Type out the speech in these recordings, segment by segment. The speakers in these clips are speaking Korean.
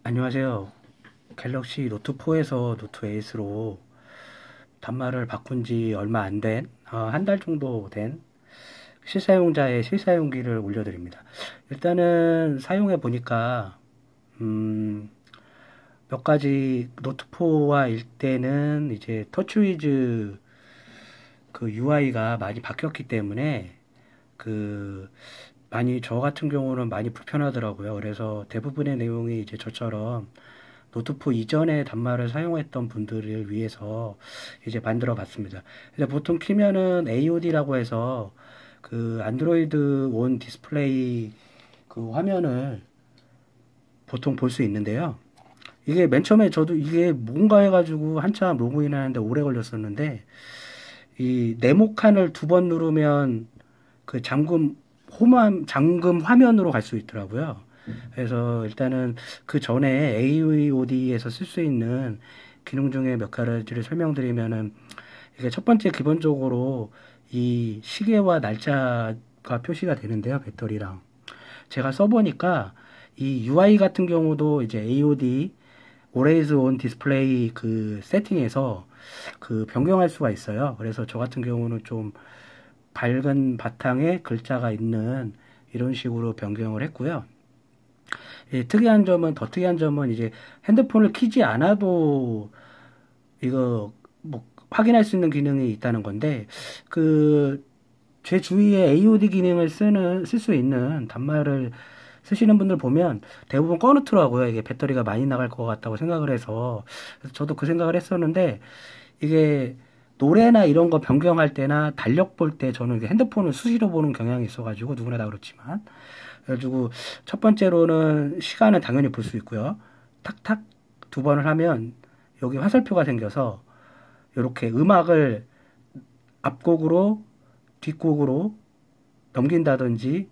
안녕하세요. 갤럭시 노트4에서 노트8으로 단말을 바꾼 지 얼마 안 된, 한 달 정도 된 실사용자의 실사용기를 올려드립니다. 일단은 사용해 보니까, 음, 몇 가지 노트4와 일 때는 이제 터치위즈 그 UI가 많이 바뀌었기 때문에 그 많이 저 같은 경우는 많이 불편하더라고요. 그래서 대부분의 내용이 이제 저처럼 노트4 이전의 단말을 사용했던 분들을 위해서 이제 만들어 봤습니다. 이제 보통 키면은 AOD라고 해서 그 안드로이드 온 디스플레이 그 화면을 보통 볼 수 있는데요. 이게 맨 처음에 저도 이게 뭔가 해가지고 한참 로그인 하는데 오래 걸렸었는데 이 네모칸을 두 번 누르면 그 잠금 화면으로 갈 수 있더라고요. 그래서 일단은 그 전에 AOD에서 쓸 수 있는 기능 중에 몇 가지를 설명드리면은 이게 첫 번째 기본적으로 이 시계와 날짜가 표시가 되는데요. 배터리랑. 제가 써보니까 이 UI 같은 경우도 이제 AOD Always On Display 그 세팅에서 그 변경할 수가 있어요. 그래서 저 같은 경우는 좀 밝은 바탕에 글자가 있는 이런 식으로 변경을 했고요. 예, 더 특이한 점은 이제 핸드폰을 키지 않아도 이거 뭐 확인할 수 있는 기능이 있다는 건데, 그, 제 주위에 AOD 기능을 쓸 수 있는 단말을 쓰시는 분들 보면 대부분 꺼놓더라고요. 이게 배터리가 많이 나갈 것 같다고 생각을 해서. 그래서 저도 그 생각을 했었는데, 이게 노래나 이런 거 변경할 때나 달력 볼 때 저는 핸드폰을 수시로 보는 경향이 있어가지고 누구나 다 그렇지만 그래가지고 첫 번째로는 시간은 당연히 볼 수 있고요. 탁탁 두 번을 하면 여기 화살표가 생겨서 이렇게 음악을 앞곡으로 뒷곡으로 넘긴다든지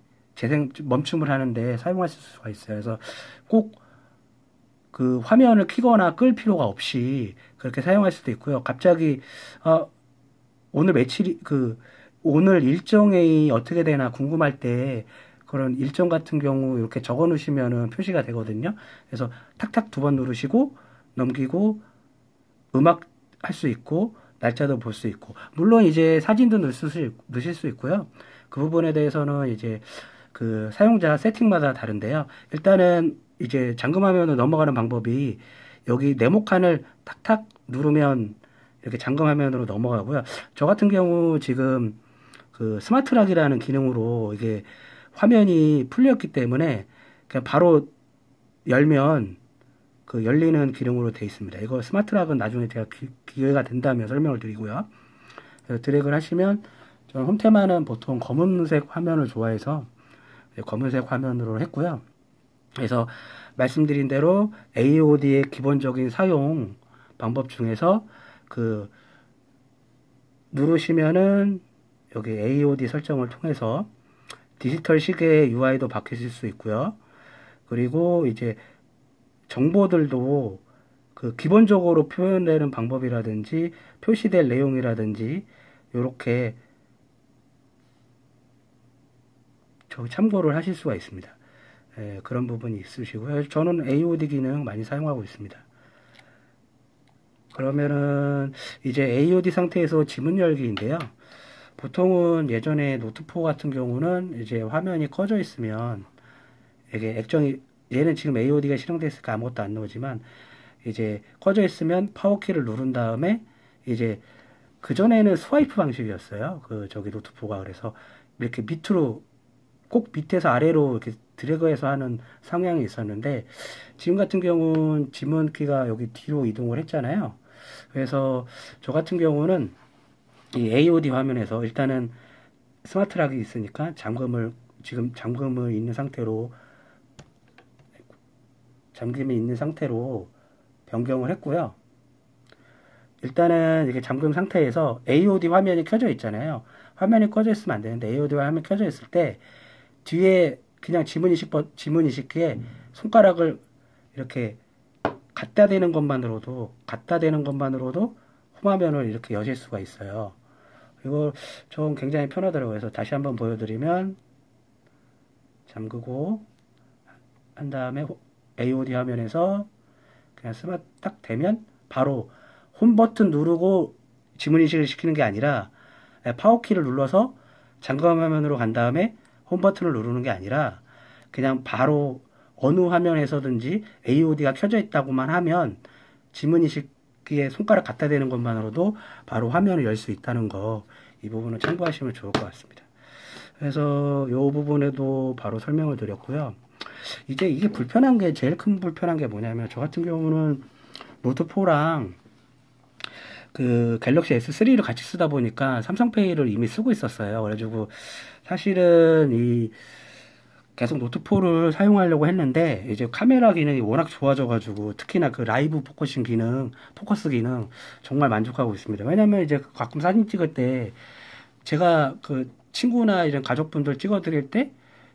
멈춤을 하는데 사용하실 수가 있어요. 그래서 꼭 그 화면을 켜거나 끌 필요가 없이 그렇게 사용할 수도 있고요. 갑자기 어, 오늘 며칠이 오늘 일정이 어떻게 되나 궁금할 때 그런 일정 같은 경우 이렇게 적어 놓으시면은 표시가 되거든요. 그래서 탁탁 두 번 누르시고 넘기고 음악 할 수 있고 날짜도 볼 수 있고 물론 이제 사진도 넣으실 수 있고요. 그 부분에 대해서는 이제 그 사용자 세팅마다 다른데요. 일단은 이제 잠금화면으로 넘어가는 방법이 여기 네모칸을 탁탁 누르면 이렇게 잠금화면으로 넘어가고요. 저 같은 경우 지금 그 스마트락이라는 기능으로 이게 화면이 풀렸기 때문에 그냥 바로 열면 그 열리는 기능으로 되어 있습니다. 이거 스마트락은 나중에 제가 기회가 된다면 설명을 드리고요. 그래서 드래그를 하시면 저는 홈테마는 보통 검은색 화면을 좋아해서 검은색 화면으로 했고요. 그래서 말씀드린 대로 AOD의 기본적인 사용 방법 중에서 그 누르시면은 여기 AOD 설정을 통해서 디지털 시계의 UI도 바뀌실 수 있고요. 그리고 이제 정보들도 그 기본적으로 표현되는 방법이라든지 표시될 내용이라든지 이렇게 참고를 하실 수가 있습니다. 예, 그런 부분이 있으시고요. 저는 AOD 기능 많이 사용하고 있습니다. 그러면은 이제 AOD 상태에서 지문 열기인데요. 보통은 예전에 노트4 같은 경우는 이제 화면이 꺼져 있으면 이게 얘는 지금 AOD가 실행되어 있으니까 아무것도 안 나오지만 이제 꺼져 있으면 파워키를 누른 다음에 이제 그전에는 스와이프 방식이었어요. 그 저기 노트4가 그래서 이렇게 밑으로 꼭 밑에서 아래로 이렇게 드래그해서 하는 성향이 있었는데 지금 같은 경우는 지문키가 여기 뒤로 이동을 했잖아요. 그래서 저 같은 경우는 이 AOD 화면에서 일단은 스마트락이 있으니까 잠금을 있는 상태로 잠김이 있는 상태로 변경을 했고요. 일단은 이게 잠금 상태에서 AOD 화면이 켜져 있잖아요. 화면이 꺼져 있으면 안 되는데 AOD 화면이 켜져 있을 때 뒤에 그냥 지문 인식기에 손가락을 이렇게 갖다 대는 것만으로도 홈화면을 이렇게 여실 수가 있어요. 이거 좀 굉장히 편하더라고요. 그래서 다시 한번 보여드리면 잠그고 한 다음에 AOD 화면에서 그냥 스마트 딱 되면 바로 홈 버튼 누르고 지문 인식을 시키는 게 아니라 파워키를 눌러서 잠금 화면으로 간 다음에 홈 버튼을 누르는 게 아니라 그냥 바로 어느 화면에서든지 AOD가 켜져 있다고만 하면 지문 인식기에 손가락 갖다 대는 것만으로도 바로 화면을 열 수 있다는 거, 이 부분을 참고하시면 좋을 것 같습니다. 그래서 이 부분에도 바로 설명을 드렸고요. 이제 이게 불편한 게, 제일 큰 불편한 게 뭐냐면, 저 같은 경우는 노트4랑 그 갤럭시 S3를 같이 쓰다 보니까 삼성페이를 이미 쓰고 있었어요. 그래가지고 사실은 이 계속 노트4를 사용하려고 했는데, 이제 카메라 기능이 워낙 좋아져가지고, 특히나 그 라이브 포커싱 기능, 포커스 기능, 정말 만족하고 있습니다. 왜냐면 이제 가끔 사진 찍을 때, 제가 그 친구나 이런 가족분들 찍어드릴 때,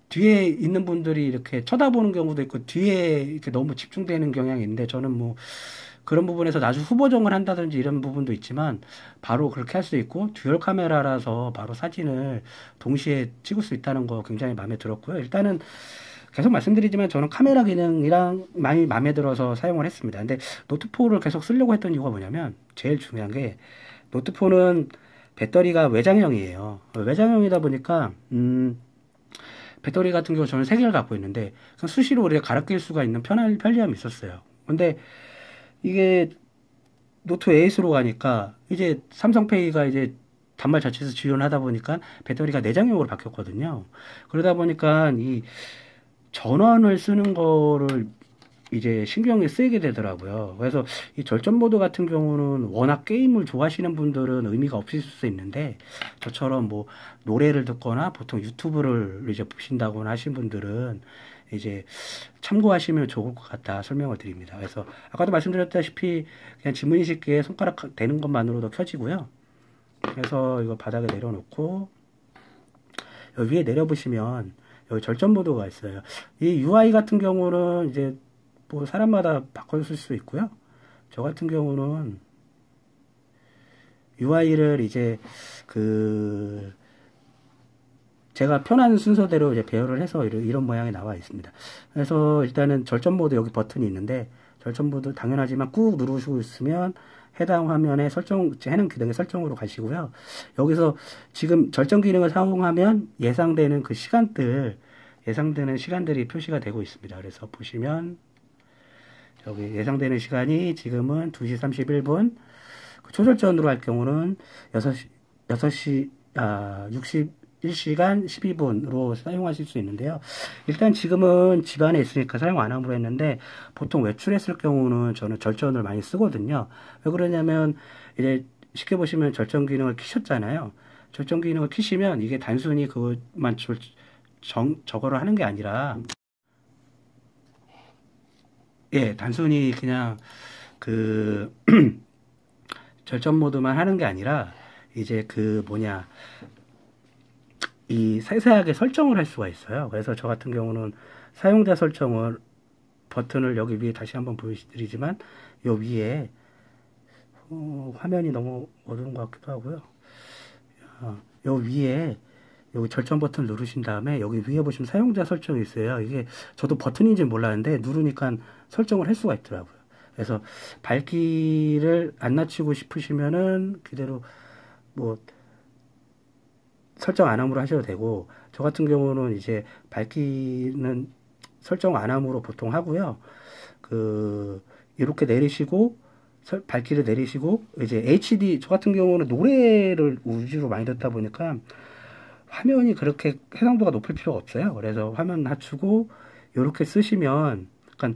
뒤에 있는 분들이 이렇게 쳐다보는 경우도 있고, 뒤에 이렇게 너무 집중되는 경향이 있는데, 저는 뭐, 그런 부분에서 나중 후보정을 한다든지 이런 부분도 있지만 바로 그렇게 할 수 있고, 듀얼 카메라라서 바로 사진을 동시에 찍을 수 있다는 거 굉장히 마음에 들었고요. 일단은 계속 말씀드리지만 저는 카메라 기능이랑 많이 마음에 들어서 사용을 했습니다. 근데 노트4를 계속 쓰려고 했던 이유가 뭐냐면, 제일 중요한 게 노트4는 배터리가 외장형이에요. 외장형이다 보니까 배터리 같은 경우 저는 3개를 갖고 있는데 수시로 우리가 갈아 낄 수가 있는 편리함이 있었어요. 근데 이게 노트 8으로 가니까 이제 삼성페이가 이제 단말 자체에서 지원하다 보니까 배터리가 내장형으로 바뀌었거든요. 그러다 보니까 이 전원을 쓰는 거를 이제 신경이 쓰이게 되더라고요. 그래서 이 절전 모드 같은 경우는 워낙 게임을 좋아하시는 분들은 의미가 없을 수 있는데, 저처럼 뭐 노래를 듣거나 보통 유튜브를 이제 보신다거나 하신 분들은 이제 참고하시면 좋을 것 같다 설명을 드립니다. 그래서 아까도 말씀드렸다시피 그냥 지문인식기에 손가락 대는 것만으로도 켜지고요. 그래서 이거 바닥에 내려놓고 여기 위에 내려보시면 여기 절전 모드가 있어요. 이 UI 같은 경우는 이제 뭐 사람마다 바꿔줄 수 있고요. 저 같은 경우는 UI를 이제 그 제가 편한 순서대로 이제 배열을 해서 이런 모양이 나와 있습니다. 그래서 일단은 절전 모드 여기 버튼이 있는데, 절전 모드 당연하지만 꾹 누르시고 있으면 해당 화면에 해당 기능의 설정으로 가시고요. 여기서 지금 절전 기능을 사용하면 예상되는 시간들이 표시가 되고 있습니다. 그래서 보시면 여기 예상되는 시간이 지금은 2시 31분, 초절전으로 할 경우는 61시간 12분으로 사용하실 수 있는데요. 일단 지금은 집안에 있으니까 사용 안 함으로 했는데, 보통 외출했을 경우는 저는 절전을 많이 쓰거든요. 왜 그러냐면 이제 쉽게 보시면 절전 기능을 키셨잖아요. 절전 기능을 키시면 이게 단순히 그것만 저거를 하는 게 아니라, 단순히 그냥 그 절전 모드만 하는 게 아니라 이제 이 세세하게 설정을 할 수가 있어요. 그래서 저 같은 경우는 사용자 설정을 버튼을 여기 위에 다시 한번 보여드리지만, 요 위에 화면이 너무 어두운 것 같기도 하고요. 요 위에 여기 절전 버튼 누르신 다음에 여기 위에 보시면 사용자 설정이 있어요. 이게 저도 버튼인지 몰랐는데 누르니까 설정을 할 수가 있더라고요. 그래서 밝기를 안 낮추고 싶으시면은 그대로 뭐 설정 안 함으로 하셔도 되고, 저 같은 경우는 이제 밝기는 설정 안 함으로 보통 하고요. 이렇게 내리시고 밝기를 내리시고, 이제 HD, 저 같은 경우는 노래를 위주로 많이 듣다 보니까 화면이 그렇게 해상도가 높을 필요가 없어요. 그래서 화면 낮추고 이렇게 쓰시면, 약간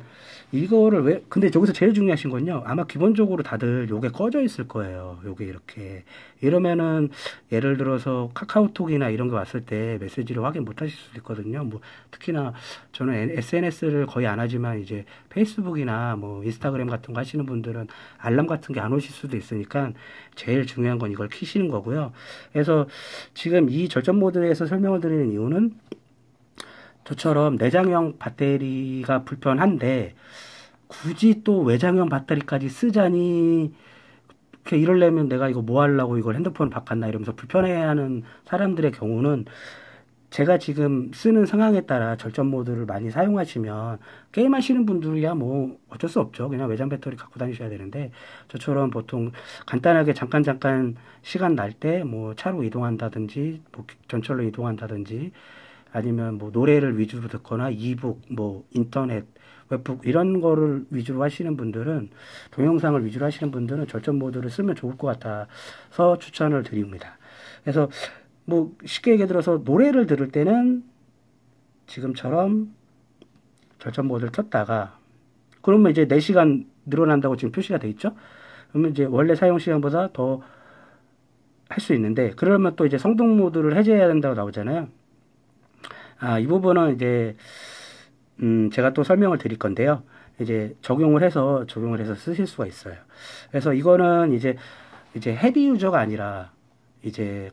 이거를 근데 저기서 제일 중요하신 건요, 아마 기본적으로 다들 요게 꺼져 있을 거예요. 요게 이렇게 이러면은 예를 들어서 카카오톡이나 이런 거 왔을 때 메시지를 확인 못 하실 수도 있거든요. 뭐 특히나 저는 SNS를 거의 안 하지만 이제 페이스북이나 뭐 인스타그램 같은 거 하시는 분들은 알람 같은 게 안 오실 수도 있으니까 제일 중요한 건 이걸 키시는 거고요. 그래서 지금 이 절전 모드에서 설명을 드리는 이유는, 저처럼 내장형 배터리가 불편한데 굳이 또 외장형 배터리까지 쓰자니, 이러려면 내가 이거 뭐 하려고 이걸 핸드폰 바꿨나 이러면서 불편해하는 사람들의 경우는 제가 지금 쓰는 상황에 따라 절전 모드를 많이 사용하시면 게임하시는 분들이야 뭐 어쩔 수 없죠. 그냥 외장 배터리 갖고 다니셔야 되는데 저처럼 보통 간단하게 잠깐 시간 날 때 뭐 차로 이동한다든지 뭐 전철로 이동한다든지 아니면 뭐 노래를 위주로 듣거나 이북 뭐 인터넷 웹북 이런 거를 위주로 하시는 분들은 동영상을 위주로 하시는 분들은 절전 모드를 쓰면 좋을 것 같아서 추천을 드립니다. 그래서 뭐 쉽게 얘기 들어서 노래를 들을 때는 지금처럼 절전 모드를 켰다가 그러면 이제 4시간 늘어난다고 지금 표시가 돼 있죠. 그러면 이제 원래 사용 시간보다 더 할 수 있는데 그러면 또 이제 성동 모드를 해제해야 된다고 나오잖아요. 이 부분은 이제 제가 또 설명을 드릴 건데요. 이제 적용을 해서 쓰실 수가 있어요. 그래서 이거는 이제 헤비 유저가 아니라 이제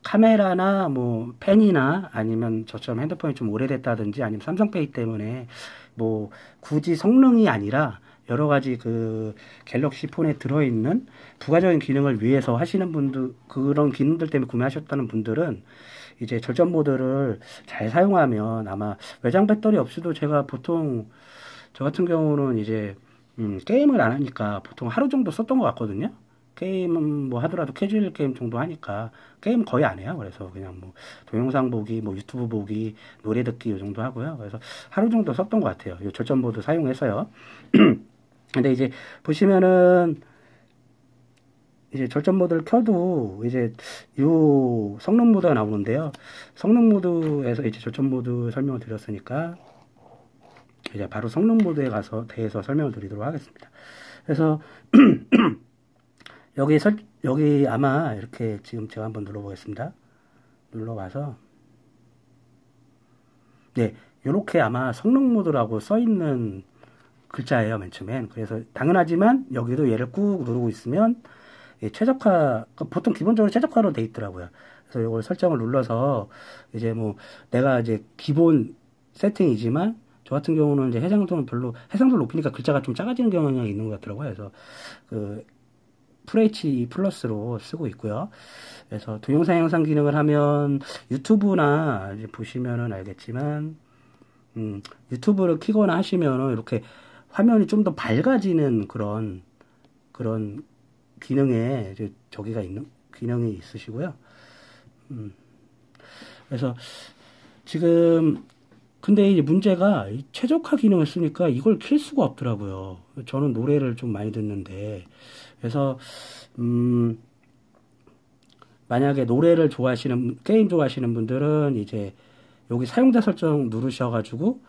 카메라나 뭐 펜이나 아니면 저처럼 핸드폰이 좀 오래됐다든지 아니면 삼성페이 때문에 뭐 굳이 성능이 아니라 여러 가지 갤럭시 폰에 들어있는 부가적인 기능을 위해서 하시는 분들, 그런 기능들 때문에 구매하셨다는 분들은 이제 절전 모드를 잘 사용하면 아마 외장 배터리 없이도 제가 보통 저 같은 경우는 이제 게임을 안 하니까 보통 하루 정도 썼던 것 같거든요. 게임은 뭐 하더라도 캐주얼 게임 정도 하니까 게임 거의 안 해요. 그래서 그냥 뭐 동영상 보기, 뭐 유튜브 보기, 노래 듣기 이 정도 하고요. 그래서 하루 정도 썼던 것 같아요. 이 절전 모드 사용해서요. 근데 이제 보시면은 이제 절전 모드를 켜도 이제 요 성능 모드가 나오는데요. 성능 모드에서 이제 절전 모드 설명을 드렸으니까 이제 바로 성능 모드에 가서 대해서 설명을 드리도록 하겠습니다. 그래서 여기 아마 이렇게 지금 제가 한번 눌러보겠습니다. 눌러봐서 네, 요렇게 아마 성능 모드라고 써 있는 글자예요, 맨 처음엔. 그래서 당연하지만 여기도 얘를 꾹 누르고 있으면 최적화, 보통 기본적으로 최적화로 돼 있더라고요. 그래서 이걸 설정을 눌러서 이제 뭐 내가 이제 기본 세팅이지만 저 같은 경우는 이제 해상도는 별로 해상도를 높이니까 글자가 좀 작아지는 경향이 있는 것 같더라고요. 그래서 FHD 플러스로 쓰고 있고요. 그래서 동영상 영상 기능을 하면 유튜브나 이제 보시면은 알겠지만 유튜브를 키거나 하시면은 이렇게 화면이 좀 더 밝아지는 그런 기능에 이제 저기가 있는 기능이 있으시고요. 그래서 지금 근데 이제 문제가 이 최적화 기능을 쓰니까 이걸 킬 수가 없더라고요. 저는 노래를 좀 많이 듣는데 그래서 만약에 노래를 좋아하시는 게임 좋아하시는 분들은 이제 여기 사용자 설정 누르셔가지고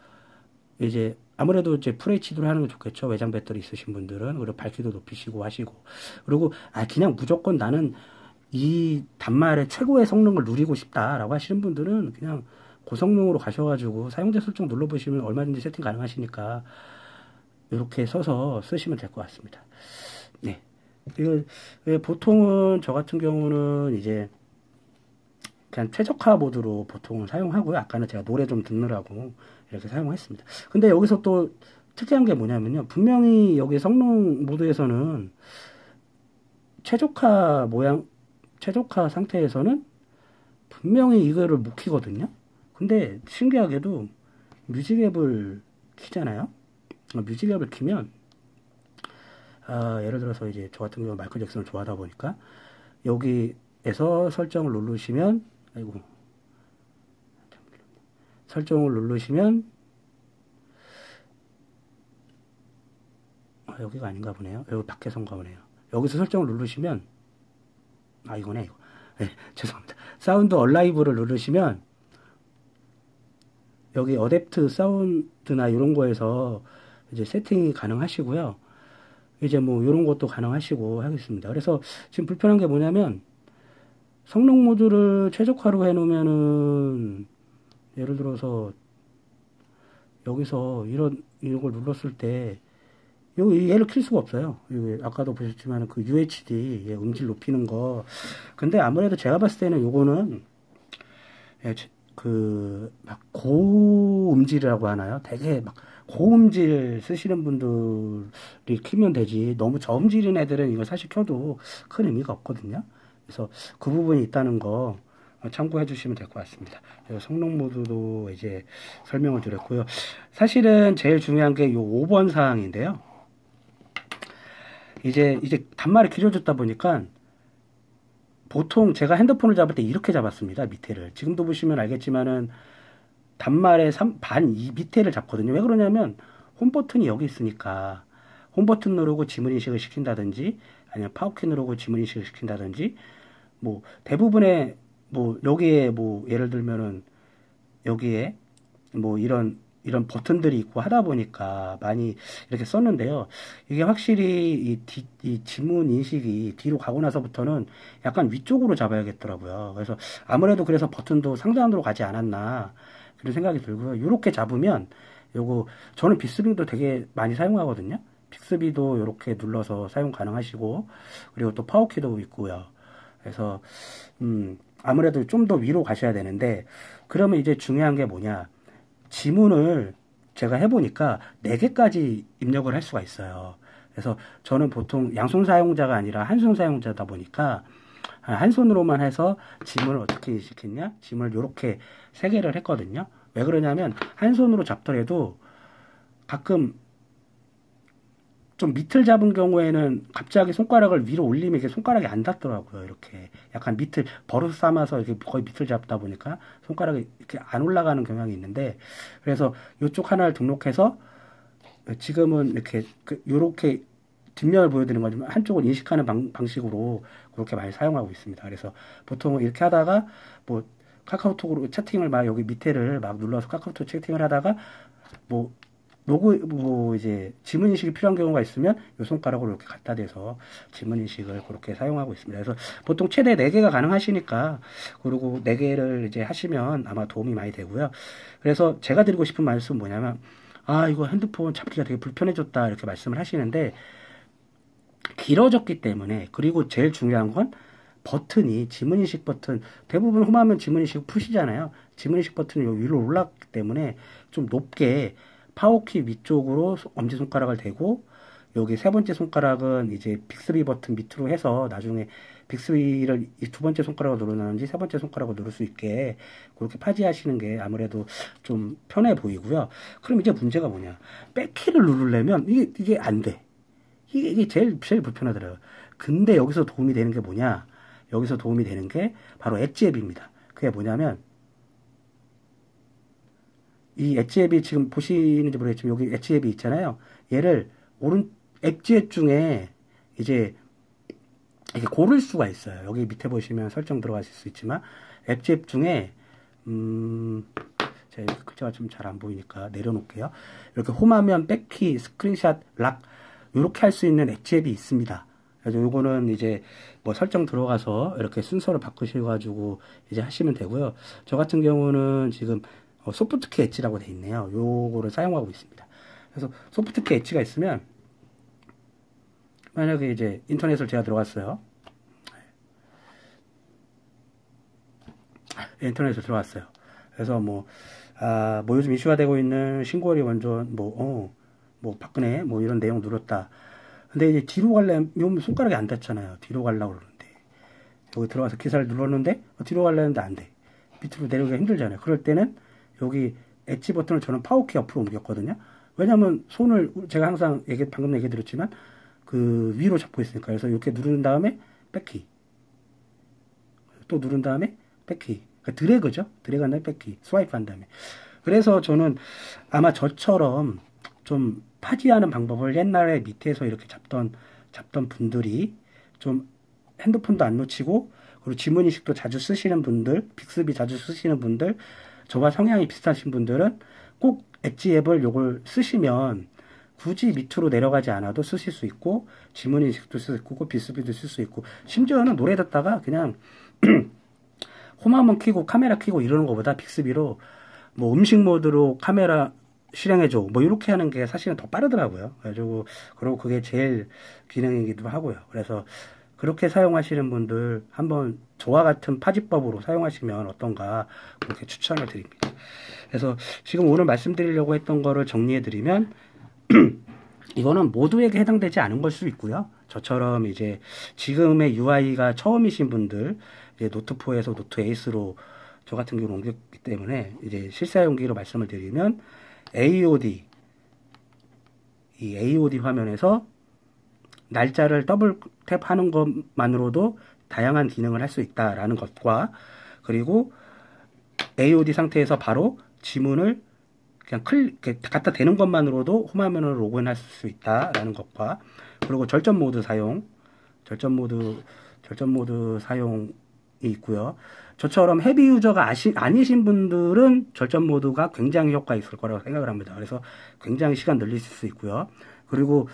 이제 아무래도 이제 FHD로 하는 게 좋겠죠. 외장 배터리 있으신 분들은. 그리고 밝기도 높이시고 하시고. 그리고 그냥 무조건 나는 이 단말의 최고의 성능을 누리고 싶다라고 하시는 분들은 그냥 고성능으로 가셔가지고 사용자 설정 눌러보시면 얼마든지 세팅 가능하시니까 이렇게 써서 쓰시면 될 것 같습니다. 네. 이거 보통은 저 같은 경우는 이제 그냥 최적화 모드로 보통은 사용하고요. 아까는 제가 노래 좀 듣느라고 이렇게 사용했습니다. 근데 여기서 또 특이한 게 뭐냐면요. 분명히 여기 성능 모드에서는 최적화 상태에서는 분명히 이거를 못 키거든요. 근데 신기하게도 뮤직앱을 키잖아요. 뮤직앱을 키면 예를 들어서 이제 저 같은 경우 마이클 잭슨을 좋아하다 보니까 여기에서 설정을 누르시면 설정을 누르시면 여기가 아닌가 보네요. 여기 밖에서인가 보네요. 여기서 설정을 누르시면 이거네 이거. 네, 죄송합니다. 사운드 얼라이브를 누르시면 여기 어댑트 사운드나 이런 거에서 이제 세팅이 가능하시고요. 이제 뭐 이런 것도 가능하시고 하겠습니다. 그래서 지금 불편한 게 뭐냐면 성능 모드를 최적화로 해놓으면은 예를 들어서 여기서 이런 걸 눌렀을 때 얘를 킬 수가 없어요. 아까도 보셨지만 그 UHD 음질 높이는 거. 근데 아무래도 제가 봤을 때는 요거는 막 고음질이라고 하나요? 되게 막 고음질 쓰시는 분들이 키면 되지. 너무 저음질인 애들은 이거 사실 켜도 큰 의미가 없거든요. 그래서 그 부분이 있다는 거 참고해 주시면 될 것 같습니다. 성능 모드도 이제 설명을 드렸고요. 사실은 제일 중요한 게 요 5번 사항인데요. 이제 단말이 길어졌다 보니까 보통 제가 핸드폰을 잡을 때 이렇게 잡았습니다. 밑에를. 지금도 보시면 알겠지만은 단말의 반 이 밑에를 잡거든요. 왜 그러냐면 홈 버튼이 여기 있으니까 홈 버튼 누르고 지문 인식을 시킨다든지 아니면 파워키 누르고 지문 인식을 시킨다든지 뭐 대부분의 뭐 여기에 뭐 예를 들면은 여기에 뭐 이런 버튼들이 있고 하다 보니까 많이 이렇게 썼는데요. 이게 확실히 이 지문 인식이 뒤로 가고 나서부터는 약간 위쪽으로 잡아야겠더라고요. 그래서 아무래도 그래서 버튼도 상단으로 가지 않았나 그런 생각이 들고요. 이렇게 잡으면 요거 저는 빅스비도 되게 많이 사용하거든요. 빅스비도 이렇게 눌러서 사용 가능하시고 그리고 또 파워키도 있고요. 그래서 아무래도 좀 더 위로 가셔야 되는데 그러면 이제 중요한 게 뭐냐 지문을 제가 해보니까 4개까지 입력을 할 수가 있어요. 그래서 저는 보통 양손 사용자가 아니라 한 손 사용자다 보니까 한 손으로만 해서 지문을 어떻게 인식했냐 지문을 이렇게 3개를 했거든요. 왜 그러냐면 한 손으로 잡더라도 가끔 좀 밑을 잡은 경우에는 갑자기 손가락을 위로 올리면 이게 손가락이 안 닿더라고요. 이렇게 약간 밑을 버릇 삼아서 이렇게 거의 밑을 잡다 보니까 손가락이 이렇게 안 올라가는 경향이 있는데 그래서 이쪽 하나를 등록해서 지금은 이렇게 요렇게 뒷면을 보여드리는 거지만 한쪽을 인식하는 방식으로 그렇게 많이 사용하고 있습니다. 그래서 보통 이렇게 하다가 뭐 카카오톡으로 채팅을 막 여기 밑에를 막 눌러서 카카오톡 채팅을 하다가 뭐 이제 지문 인식이 필요한 경우가 있으면 이 손가락으로 이렇게 갖다 대서 지문 인식을 그렇게 사용하고 있습니다. 그래서 보통 최대 4개가 가능하시니까 그리고 4개를 이제 하시면 아마 도움이 많이 되고요. 그래서 제가 드리고 싶은 말씀은 뭐냐면 이거 핸드폰 잡기가 되게 불편해졌다 이렇게 말씀을 하시는데 길어졌기 때문에 그리고 제일 중요한 건 버튼이 지문인식 버튼 대부분 홈하면 지문인식 푸시잖아요. 지문인식 버튼이 위로 올랐기 때문에 좀 높게 파워키 위쪽으로 엄지손가락을 대고 여기 3번째 손가락은 이제 빅스비 버튼 밑으로 해서 나중에 빅스비를 이 2번째 손가락으로 누르는지 3번째 손가락으로 누를 수 있게 그렇게 파지하시는 게 아무래도 좀 편해 보이고요. 그럼 이제 문제가 뭐냐 백키를 누르려면 이게 안 돼. 이게 제일 불편하더라고요. 근데 여기서 도움이 되는 게 뭐냐 여기서 도움이 되는 게 바로 엣지 앱입니다. 그게 뭐냐면 이 엣지 앱이 지금 보시는지 모르겠지만 여기 엣지 앱이 있잖아요. 얘를 엣지 앱 중에 이제 이렇게 고를 수가 있어요. 여기 밑에 보시면 설정 들어가실 수 있지만 엣지 앱 중에 제가 이렇게 글자가 좀 잘 안 보이니까 내려놓을게요. 이렇게 홈화면, 백키, 스크린샷, 락 이렇게 할 수 있는 엣지 앱이 있습니다. 그래서 요거는 이제 뭐 설정 들어가서 이렇게 순서를 바꾸셔가지고 이제 하시면 되고요. 저 같은 경우는 지금 소프트키 엣지라고 돼 있네요. 요거를 사용하고 있습니다. 그래서 소프트키 엣지가 있으면 만약에 이제 인터넷을 제가 들어갔어요. 인터넷을 들어갔어요. 그래서 뭐 요즘 이슈가 되고 있는 신고리 원전 뭐 박근혜 뭐 이런 내용 누렸다. 근데 이제 뒤로 가려면 손가락이 안 닿잖아요. 뒤로 가려고 그러는데 여기 들어가서 기사를 눌렀는데 뒤로 가려는데 안 돼. 밑으로 내려오기가 힘들잖아요. 그럴 때는 여기 엣지 버튼을 저는 파워키 옆으로 옮겼거든요. 왜냐면 손을 제가 항상 방금 얘기 드렸지만 그 위로 잡고 있으니까 그래서 이렇게 누른 다음에 백키 또 누른 다음에 백키 그러니까 드래그죠. 드래그 한 다음에 백키 스와이프 한 다음에 그래서 저는 아마 저처럼 좀 파지하는 방법을 옛날에 밑에서 이렇게 잡던 분들이 좀 핸드폰도 안 놓치고 그리고 지문인식도 자주 쓰시는 분들 빅스비 자주 쓰시는 분들 저와 성향이 비슷하신 분들은 꼭 엣지 앱을 요걸 쓰시면 굳이 밑으로 내려가지 않아도 쓰실 수 있고 지문인식도 쓸 수 있고 빅스비도 쓸 수 있고 심지어는 노래 듣다가 그냥 홈화면 켜고 카메라 켜고 이러는 것보다 빅스비로 뭐 음식 모드로 카메라 실행해줘 뭐 이렇게 하는 게 사실은 더 빠르더라고요. 그리고 그게 제일 기능이기도 하고요. 그래서 그렇게 사용하시는 분들 한번 저와 같은 파지법으로 사용하시면 어떤가 그렇게 추천을 드립니다. 그래서 지금 오늘 말씀드리려고 했던 거를 정리해 드리면 이거는 모두에게 해당되지 않은 걸 수 있고요. 저처럼 이제 지금의 UI가 처음이신 분들 이제 노트4에서 노트 에이스로 저 같은 경우는 옮겼기 때문에 이제 실사용기로 말씀을 드리면 AOD, 이 AOD 화면에서 날짜를 더블 탭하는 것만으로도 다양한 기능을 할 수 있다라는 것과, 그리고 AOD 상태에서 바로 지문을 그냥 갖다 대는 것만으로도 홈화면으로 로그인할 수 있다라는 것과, 그리고 절전 모드 사용이 있고요. 저처럼 헤비 유저가 아니신 분들은 절전 모드가 굉장히 효과 있을 거라고 생각을 합니다. 그래서 굉장히 시간 늘릴 수 있고요. 그리고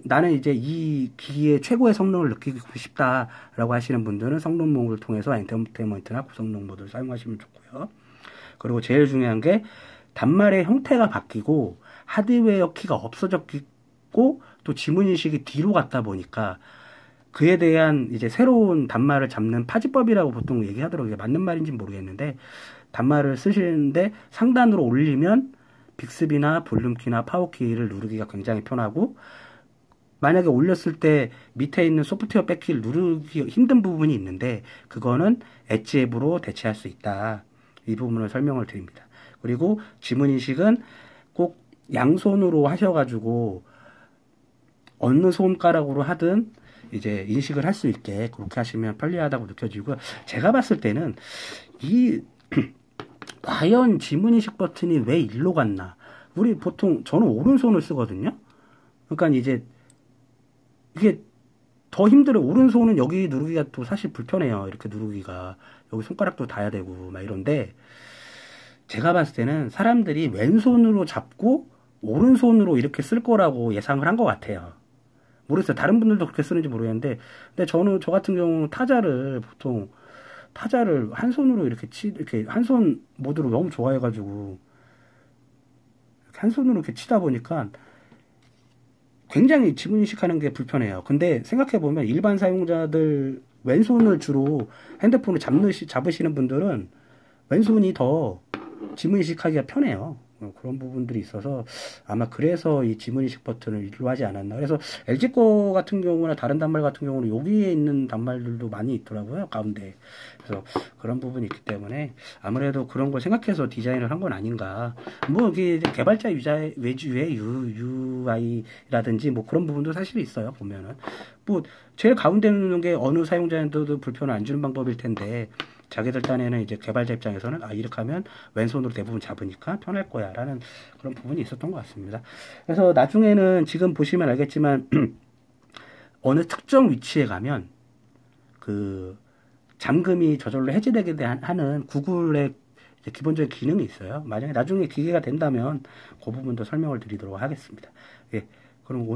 나는 이제 이 기기의 최고의 성능을 느끼고 싶다라고 하시는 분들은 성능 모드를 통해서 엔터테인먼트나 고성능 모드를 사용하시면 좋고요. 그리고 제일 중요한 게 단말의 형태가 바뀌고 하드웨어 키가 없어졌고 또 지문 인식이 뒤로 갔다 보니까 그에 대한 이제 새로운 단말을 잡는 파지법이라고 보통 얘기하더라고요. 맞는 말인지는 모르겠는데, 단말을 쓰시는데 상단으로 올리면 빅스비나 볼륨키나 파워키를 누르기가 굉장히 편하고, 만약에 올렸을 때 밑에 있는 소프트웨어 백키를 누르기 힘든 부분이 있는데 그거는 엣지 앱으로 대체할 수 있다. 이 부분을 설명을 드립니다. 그리고 지문 인식은 꼭 양손으로 하셔가지고 어느 손가락으로 하든 이제 인식을 할 수 있게 그렇게 하시면 편리하다고 느껴지고요. 제가 봤을 때는 과연 지문 인식 버튼이 왜 일로 갔나? 우리 보통 저는 오른손을 쓰거든요. 그러니까 이제 이게 더 힘들어요. 오른손은 여기 누르기가 또 사실 불편해요. 이렇게 누르기가 여기 손가락도 닿아야 되고 막 이런데, 제가 봤을 때는 사람들이 왼손으로 잡고 오른손으로 이렇게 쓸 거라고 예상을 한 것 같아요. 모르겠어요. 다른 분들도 그렇게 쓰는지 모르겠는데, 근데 저 같은 경우는 타자를 한 손으로 이렇게 한 손 모드로 너무 좋아해가지고, 한 손으로 이렇게 치다 보니까 굉장히 지문 인식하는 게 불편해요. 근데 생각해보면 일반 사용자들 왼손을 주로 핸드폰을 잡으시는 분들은 왼손이 더 지문 인식하기가 편해요. 그런 부분들이 있어서 아마 그래서 이 지문 인식 버튼을 일로 하지 않았나. 그래서 LG 거 같은 경우나 다른 단말 같은 경우는 여기에 있는 단말들도 많이 있더라고요, 가운데. 그래서 그런 부분이 있기 때문에 아무래도 그런 걸 생각해서 디자인을 한 건 아닌가. 뭐 이게 개발자 외주의 UI라든지 뭐 그런 부분도 사실 있어요, 보면은. 뭐 제일 가운데 있는 게 어느 사용자한테도 불편을 안 주는 방법일 텐데, 자기들 딴에는 이제 개발자 입장에서는 이렇게 하면 왼손으로 대부분 잡으니까 편할 거야 라는 그런 부분이 있었던 것 같습니다. 그래서 나중에는 지금 보시면 알겠지만 어느 특정 위치에 가면 그 잠금이 저절로 해제되게 하는 구글의 기본적인 기능이 있어요. 만약에 나중에 기계가 된다면 그 부분도 설명을 드리도록 하겠습니다. 예, 그럼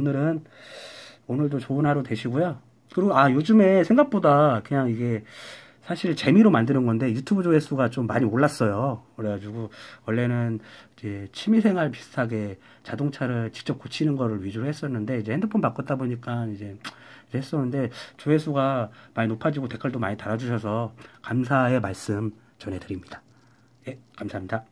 오늘도 좋은 하루 되시고요. 그리고 요즘에 생각보다 그냥 이게 사실 재미로 만드는 건데 유튜브 조회수가 좀 많이 올랐어요. 그래가지고 원래는 이제 취미생활 비슷하게 자동차를 직접 고치는 거를 위주로 했었는데, 이제 핸드폰 바꿨다 보니까 이제 했었는데 조회수가 많이 높아지고 댓글도 많이 달아주셔서 감사의 말씀 전해드립니다. 예, 감사합니다.